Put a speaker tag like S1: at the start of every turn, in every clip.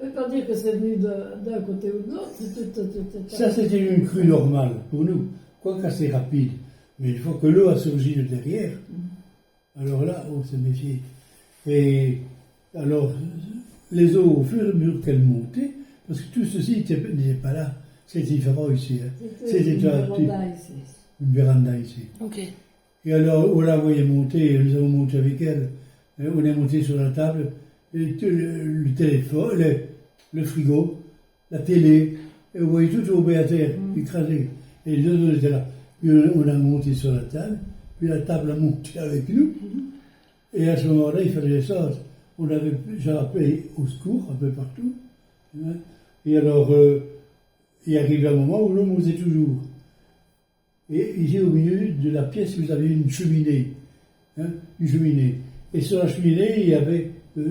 S1: ne veut pas dire que c'est venu d'un côté ou de l'autre.
S2: Ça, c'était une crue normale pour nous, quoique assez rapide. Mais une fois que l'eau a surgi de derrière, alors là, on s'est méfié. Et alors, les eaux, au fur et à mesure qu'elles montaient, parce que tout ceci n'était pas là, c'est différent ici. Hein.
S1: C'était une véranda ici.
S2: Une véranda ici.
S3: Ok.
S2: Et alors, on la voyait monter, nous avons monté avec elle. On est monté sur la table, et le téléphone, le frigo, la télé, et on voyait tout tomber à terre, écrasé. Et les deux étaient là. Puis on a monté sur la table, puis la table a monté avec nous. Et à ce moment-là, il fallait descendre. On avait déjà appelé au secours un peu partout. Hein. Et alors, il arrive un moment où l'eau montait toujours. Et ici, au milieu de la pièce, vous avez une cheminée. Hein, une cheminée. Et sur la cheminée, il y avait un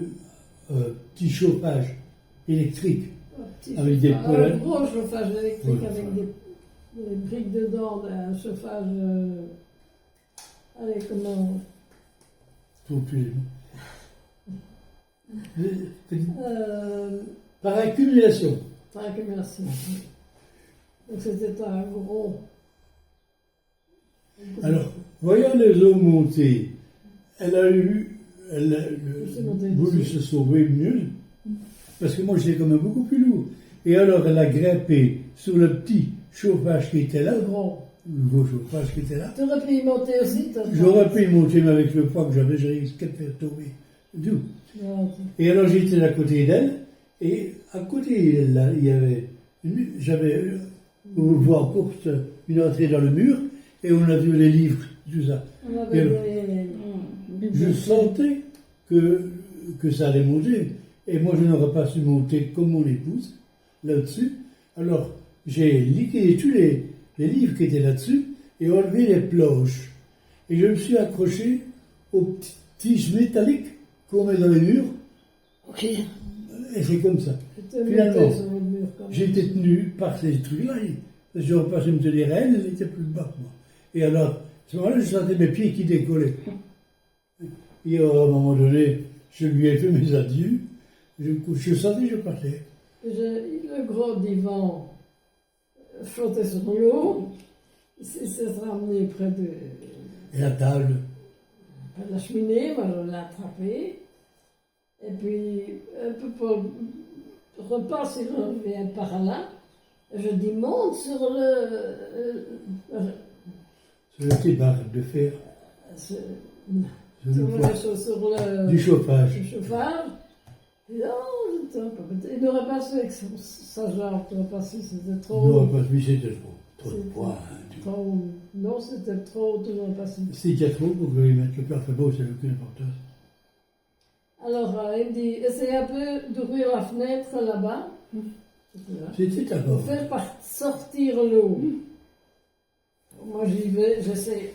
S2: petit chauffage électrique. Avec des
S1: Un gros chauffage électrique avec des briques dedans, un chauffage. Allez, comment.
S2: Pour plus. Par accumulation.
S1: Par accumulation. Donc c'était un gros.
S2: Alors, voyant les eaux monter, elle a voulu se sauver mieux, parce que moi j'étais quand même beaucoup plus lourd. Et alors elle a grimpé sur le petit chauffage qui était là, le gros chauffage qui était là.
S1: Tu aurais pu y monter aussi, toi?
S2: J'aurais pu y monter, mais avec le poids que j'avais, j'ai risqué de faire tomber. Tout. Et alors j'étais à côté d'elle, et à côté d'elle, il y avait, j'avais, on voit encore une entrée dans le mur, et on a vu les livres, tout ça. Je sentais que ça allait monter. Et moi, je n'aurais pas su monter comme mon épouse, là-dessus. Alors, j'ai liquidé tous les livres qui étaient là-dessus et enlevé les planches. Et je me suis accroché aux petites tiges métalliques qu'on met dans les murs.
S3: Ok.
S2: Et c'est comme ça. Finalement, j'étais tenu par ces trucs-là. Je repassais me tenir elle, elle était plus bas que moi. Et alors, à ce moment-là, je sentais mes pieds qui décollaient. Et à un moment donné, je lui ai fait mes adieux. Je sentais que je partais.
S1: Le gros divan flottait sur l'eau. Il s'est ramené près de.
S2: Et la table.
S1: Près de la cheminée, moi je l'ai attrapé. Et puis, un peu pour repas, il revient par là. Je dis monte sur
S2: sur le petit barre de fer. Du chauffage.
S1: Du chauffage. Et non, il n'aurait pas su avec sa jambe, il n'aurait pas su, c'était trop.
S2: Il n'aurait pas su, c'était trop de poids.
S1: Non, c'était trop, tu n'aurais pas su.
S2: C'était trop pour lui mettre le cœur fait beau, ça n'a aucune importance.
S1: Alors, il me dit, essaye un peu d'ouvrir la fenêtre là-bas.
S2: C'était d'abord.
S1: Pour faire sortir l'eau. Moi, j'y vais, j'essaie.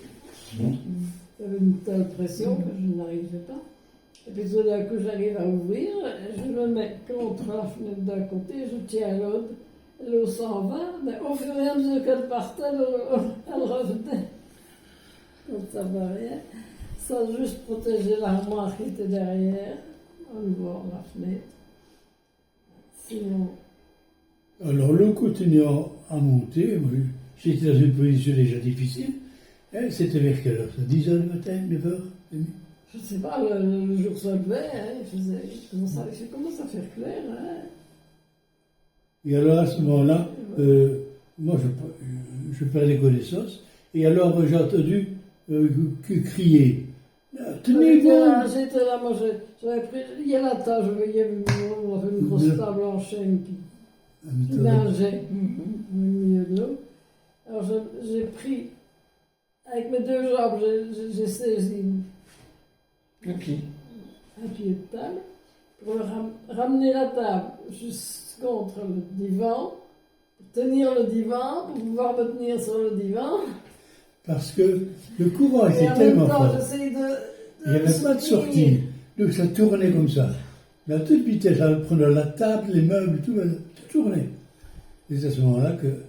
S1: J'avais une telle pression que je n'arrivais pas. Et puis tout d'un coup, j'arrive à ouvrir, je me mets contre la fenêtre d'un côté, je tiens l'autre, l'eau s'en va, mais au fur et à mesure qu'elle partait, elle revenait. Donc ça va rien. Ça a juste protégé l'armoire qui était derrière, en ouvrant la fenêtre. Sinon.
S2: Alors, l'eau continuant à monter, j'étais dans une position déjà difficile. C'était vers quelle heure? 10h du matin, 9h?
S1: Je ne sais pas, le jour se levait, il commence à faire clair. Hein.
S2: Et alors à ce moment-là, moi je perdais connaissance, et alors j'ai entendu crier. Tenez-vous!
S1: J'étais là, moi j'avais pris, il y a la table, je voyais une grosse table en chaîne qui nageait au milieu de l'eau. Alors j'ai pris, avec mes deux jambes, j'ai saisi un pied de table, pour ramener la table juste contre le divan, pour tenir le divan, pour pouvoir me tenir sur le divan.
S2: Parce que le courant était tellement fort.
S1: Il
S2: n'y avait pas de sortie. Donc ça tournait comme ça. Mais à toute vitesse, ça prenait la table, les meubles, tout tournait. Et c'est à ce moment-là que...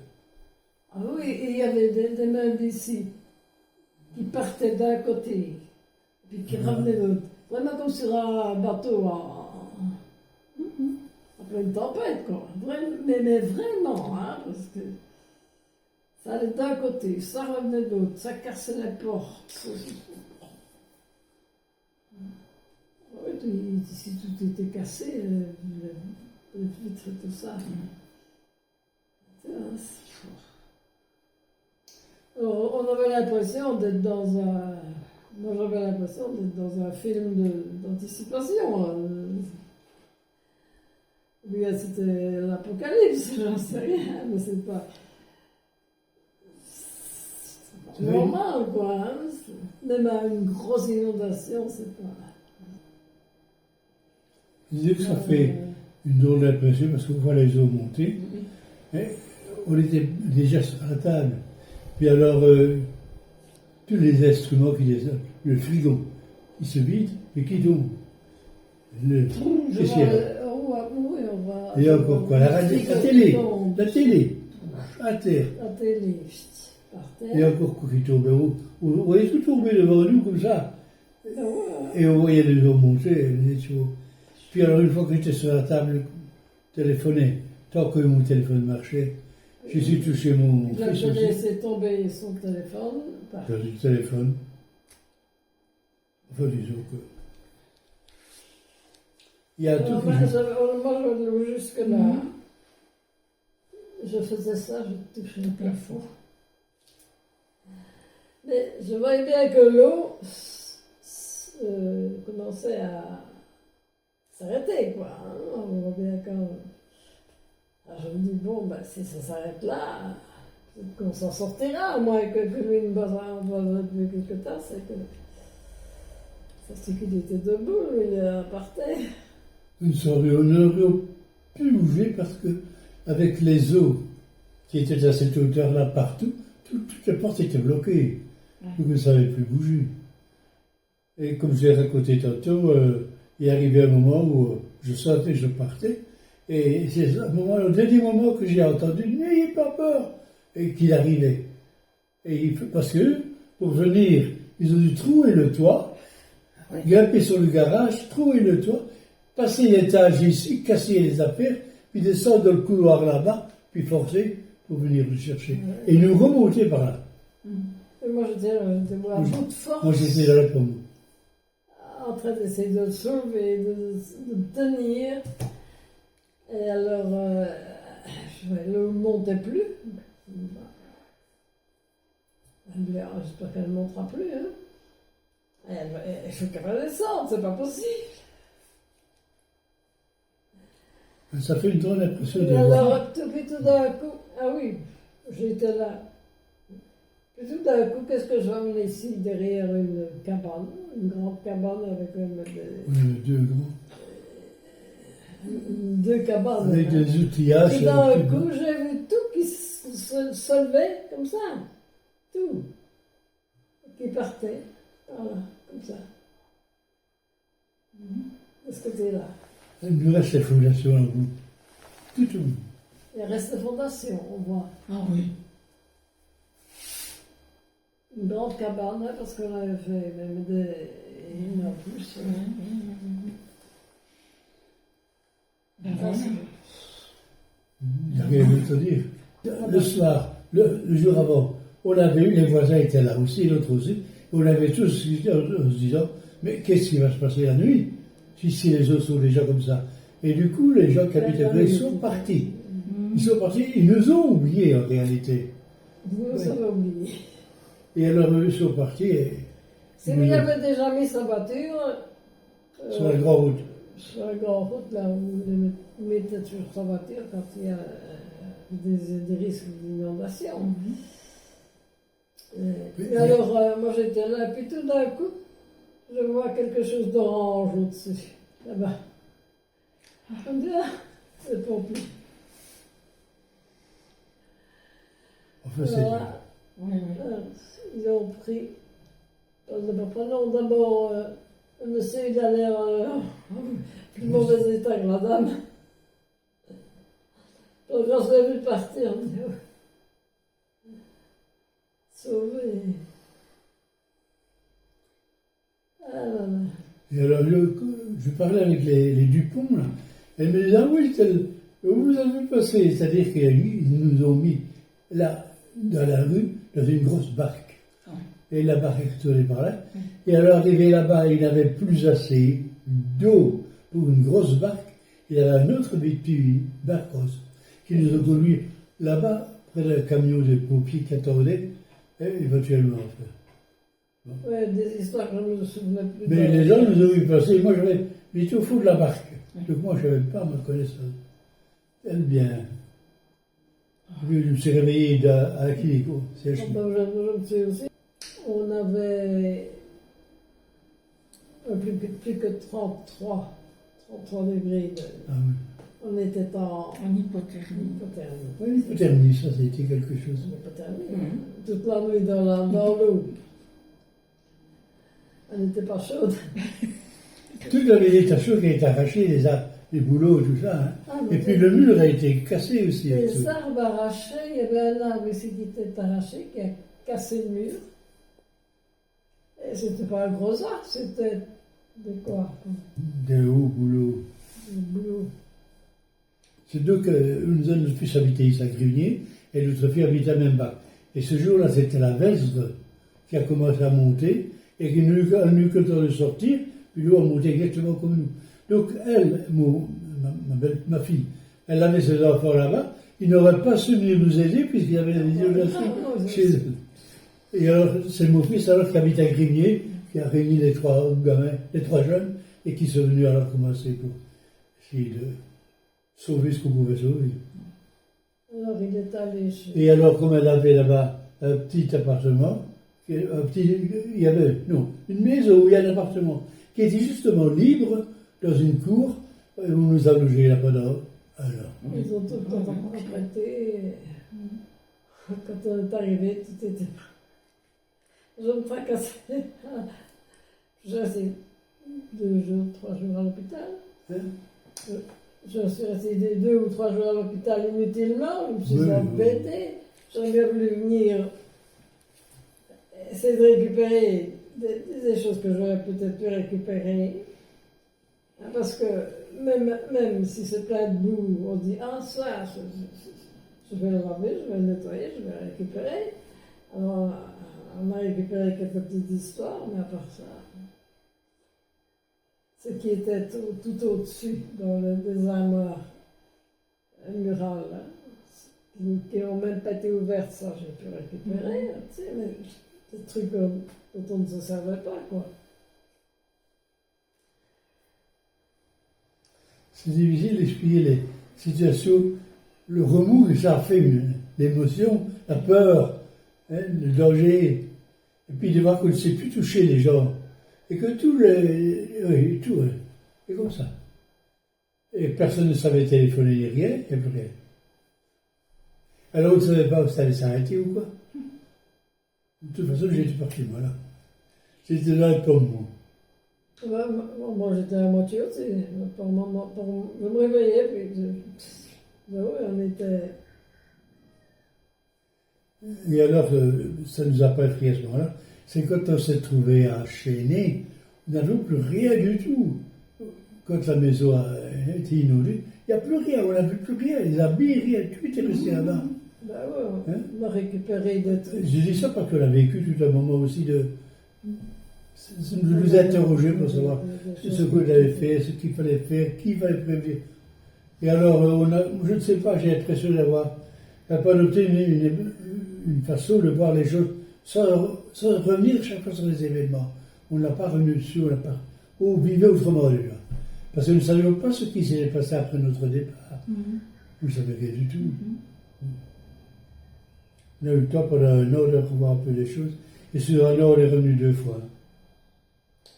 S1: Ah oui, et il y avait des meubles ici, qui partaient d'un côté. Puis qui ramenait l'autre. Vraiment comme sur un bateau. une tempête, quoi. Mais vraiment, hein, parce que ça allait d'un côté, ça revenait de l'autre, ça cassait les portes. Oui, si tout était cassé, les vitres et tout ça. On avait l'impression d'être dans un... Moi, j'avais l'impression d'être dans un film d'anticipation. Oui, c'était l'apocalypse, j'en sais rien, mais c'est pas normal, quoi. Hein. Même à une grosse inondation, c'est pas...
S2: Je disais que ça fait une drôle d'impression parce qu'on voit les eaux monter. Et on était déjà à la table. Puis alors, tous les instruments qui descendent, le frigo, il se vide et qui tombe. Qu'est-ce qu'il y a? Et encore quoi? La télé, à terre.
S1: La télé, par terre.
S2: Et encore quoi qui tombe. On voyait tout tomber devant nous comme ça. Et on voyait les eaux monter. Puis alors, une fois que j'étais sur la table, téléphoner, tant que mon téléphone marchait, j'ai su toucher mon
S1: fils aussi. Il a laissé tomber son téléphone.
S2: J'ai le téléphone. Enfin, disons que... Il y a tout
S1: moi, je jusque-là. Je faisais ça, je touchais le plafond. Mais je voyais bien que l'eau commençait à s'arrêter, quoi. Hein. On voit bien quand... Alors je me dis, bon, ben, si ça s'arrête là, peut-être qu'on s'en sortira, à moins que lui ne bosse depuis quelque temps, c'est qu'il était debout, il partait.
S2: On n'aurait pu bouger parce que, avec les eaux qui étaient à cette hauteur-là partout, toutes les portes étaient bloquées. Donc on ne savait plus bouger. Et comme je l'ai raconté tantôt, il est arrivé un moment où je sortais, je partais. Et c'est le dernier moment que j'ai entendu, n'ayez pas peur, et qu'il arrivait. Parce que, pour venir, ils ont dû trouer le toit, grimper sur le garage, trouer le toit, passer l'étage ici, casser les affaires, puis descendre dans le couloir là-bas, puis forcer pour venir le chercher. Et nous remonter par là.
S1: Et moi, j'étais à bout de force.
S2: Moi, j'étais dans la pomme.
S1: En train d'essayer de le soulever, de tenir. Et alors, l'eau ne montait plus. J'espère qu'elle ne montera plus. Hein. Il faut qu'elle descende, c'est pas possible.
S2: Ça fait une drôle d'impression de
S1: alors,
S2: voir.
S1: Puis tout d'un coup, ah oui, j'étais là. Puis tout d'un coup, qu'est-ce que je vois ici, derrière une cabane, une grande cabane avec deux cabanes.
S2: Avec des outillages.
S1: Et d'un coup, j'ai vu tout qui se levait comme ça. Tout. Qui partait. Voilà, comme ça. De ce côté-là.
S2: Il nous reste les fondations en bout. Tout.
S1: Il reste les fondations, on voit.
S3: Ah oui.
S1: Une grande cabane, hein, parce qu'on avait fait même une en plus.
S2: Il n'y a rien d'autre à dire. Le soir, le jour avant, on avait eu, les voisins étaient là aussi, l'autre aussi, on avait tous discuté en se disant, mais qu'est-ce qui va se passer la nuit si les autres sont déjà comme ça? Et du coup, les gens qui habitaient là, ils sont partis. Ils sont partis, ils nous ont oubliés en réalité.
S1: Vous nous avez oubliés.
S2: Et alors, eux sont partis.
S1: Si vous avez déjà mis sa voiture.
S2: Sur la grande route.
S1: Sur la grande route, là où vous mettez toujours sa voiture quand il y a des risques d'inondation. Et alors, moi j'étais là, puis tout d'un coup, je vois quelque chose d'orange au-dessus, là-bas. Je me dis, ah, c'est le pompier.
S2: Enfin, c'est.
S1: Voilà. Ils ont pris. Prenons d'abord le monsieur, il a l'air plus mauvais état que la dame. Donc, quand je l'ai vu partir, on dit, sauvé. Ah là là.
S2: Et alors, je parlais avec les Dupont, là, Elle me dit, ah oui, vous avez passé. C'est-à-dire qu'ils nous ont mis là, dans la rue, dans une grosse barque. Et la barque est tournée par là. Et alors, arrivé là-bas, il n'avait plus assez d'eau pour une grosse barque. Il y avait un autre petit barcos qui nous a conduits là-bas, près d'un camion de pompiers qui attendait, et éventuellement.
S1: Ouais, des histoires que je ne me souvenais plus.
S2: Mais les gens nous ont vu passer. Moi, j'étais au fond de la barque. Donc, moi, je n'avais pas ma connaissance. Elle bien. Je me suis réveillé à Akilico.
S1: Je me souviens aussi, on avait plus que 33 degrés.
S2: Ah oui.
S1: On était en
S3: hypothermie.
S2: Oui, l'hypothermie, ça, c'était quelque chose.
S1: Hypothermie. Toute la nuit dans l'eau. Elle n'était pas chaude.
S2: Tout avait été chaud qui a été arraché, les bouleaux, tout ça. Hein.
S1: Ah,
S2: et puis le mur a été cassé aussi.
S1: Les arbres arrachés, il y avait un arbre ici qui était arraché, qui a cassé le mur. Et c'était pas un gros arbre, c'était de quoi?
S2: Des hauts bouleaux.
S1: Des bouleaux.
S2: C'est donc une zone de fils habitait ici à Grunier, et l'autre fille habitait à Membach. Et ce jour-là, c'était la Vesdre qui a commencé à monter, et qui n'a eu que le temps de sortir, puis l'eau a monté exactement comme nous. Donc elle, ma fille, elle avait ses enfants là-bas, ils n'auraient pas su venir nous aider puisqu'il y avait la isolation chez eux. Et alors, c'est mon fils alors qui habite à Grigné, qui a réuni les trois gamins, les trois jeunes, et qui sont venus alors commencer pour essayer de sauver ce qu'on pouvait sauver.
S1: Alors il est allé chez...
S2: Et alors, comme elle avait là-bas un petit appartement, il y avait, non, une maison où il y a un appartement qui était justement libre dans une cour où on nous a logés là pendant un an.
S1: Ils ont tout le temps emprunté. Quand on est arrivé, tout était... Je me fracassais. J'ai resté 2 jours, 3 jours à l'hôpital.
S2: Hein?
S1: Je suis resté 2 ou 3 jours à l'hôpital inutilement. Je me suis embêtée. J'aurais bien voulu venir essayer de récupérer des choses que j'aurais peut-être pu récupérer. Parce que même si c'est plein de boue, on dit ah ça, je vais le laver, je vais le nettoyer, je vais le récupérer. Alors on a récupéré quelques petites histoires, mais à part ça, ce qui était tout au-dessus dans le désamoir mural, hein, qui n'ont même pas été ouvertes, ça j'ai pu récupérer, tu sais, mais des trucs dont on ne se servait pas, quoi.
S2: C'est difficile d'expliquer les situations, le remous que ça fait, l'émotion, la peur, hein, le danger, et puis de voir qu'on ne sait plus toucher les gens, et que tout est comme ça. Et personne ne savait téléphoner ni rien, il n'y a plus rien. Alors on ne savait pas où ça allait s'arrêter ou quoi. De toute façon, j'étais parti, voilà. J'étais dans le tombement.
S1: Moi j'étais à moitié aussi. Je me réveillais, puis on était.
S2: Et alors, ça nous a pas effrayé à ce moment-là. C'est quand on s'est trouvé à Chéné, on n'avait plus rien du tout. Quand la maison a été inondée, il n'y a plus rien, on n'avait plus rien, les habits, rien, tout était resté là-bas.
S1: Ben ouais, on a récupéré des trucs.
S2: Je dis ça parce qu'on a vécu tout un moment aussi de nous interroger pour savoir ce qu'on avait fait, ce qu'il fallait faire, qui fallait prévenir. Et alors, je ne sais pas, j'ai l'impression d'avoir adopté une façon de voir les choses sans revenir chaque fois sur les événements. On n'a pas revenu dessus, on vivait autrement déjà. Parce que nous ne savions pas ce qui s'est passé après notre départ. Vous ne savez rien du tout. On a eu le temps pendant un an de revoir un peu les choses. Et sur un an, on est revenu 2 fois.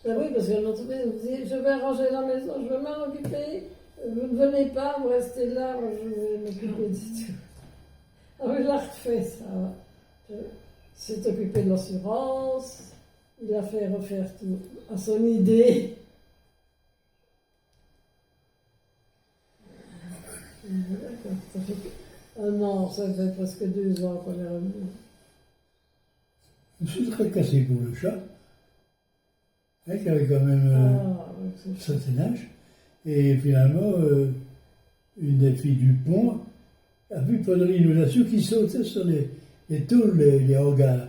S1: Ben oui, parce que l'autre fois, on dit, je vais arranger la maison, je vais m'en occuper. Vous ne venez pas, vous restez là, moi, je vais m'occuper du tout. Ah oui, il a refait ça. Il s'est occupé de l'assurance, il a fait refaire tout à son idée. D'accord, ça fait un an, ça fait presque 2 ans qu'on est revenu.
S2: Je suis très cassé pour le chat, hein, qui avait quand même un certain âge. Et finalement, une des filles du pont a vu pendant l'inondation qui sautait sur les tôles, les hangars.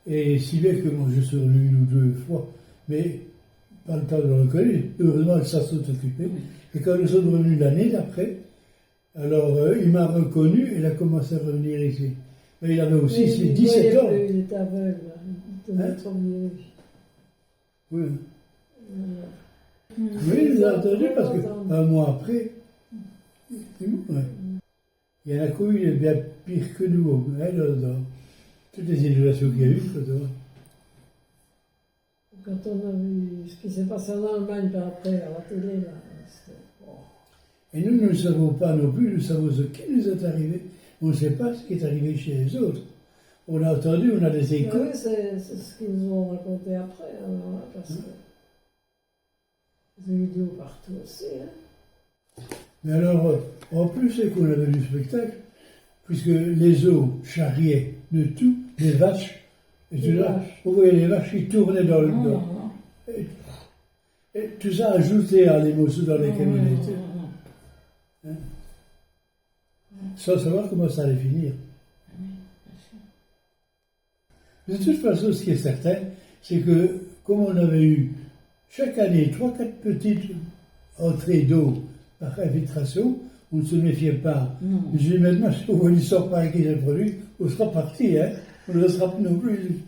S2: Et si bien que moi je suis revenu une ou deux fois, mais pas le temps de le reconnaître. Heureusement, elle s'en sont occupée. Et quand nous sommes revenus l'année d'après, alors il m'a reconnu et il a commencé à revenir ici. Mais il avait aussi ses 17 ans.
S1: Il était aveugle, il était trop vieux.
S2: Oui. Oui, j'ai entendu parce qu'un mois après, ouais. Il y en a qui ont eu bien pire que nous, hein, dans toutes les inondations qu'il y a eu.
S1: Quand on a vu ce qui s'est passé en Allemagne par après à la télé, là, c'était... Oh.
S2: Et nous ne savons pas non plus, nous savons ce qui nous est arrivé. On ne sait pas ce qui est arrivé chez les autres. On a entendu, on a des échos.
S1: Oui, c'est ce qu'ils nous ont raconté après, alors, là, parce que des vidéos partout aussi. Hein.
S2: Mais alors, en plus, c'est qu'on avait du spectacle, puisque les eaux charriaient de tout, des vaches, et tout là, on voyait les vaches qui tournaient dans le dos. Et tout ça ajouté à l'émotion dans lesquelles on était. Hein? Sans savoir comment ça allait finir. De toute façon, ce qui est certain, c'est que, comme on avait eu chaque année 3-4 petites entrées d'eau par infiltration, on ne se méfiait pas. Je dis maintenant, si on voit l'histoire par qui j'ai produit, on sera parti, hein. On ne le sera plus non plus.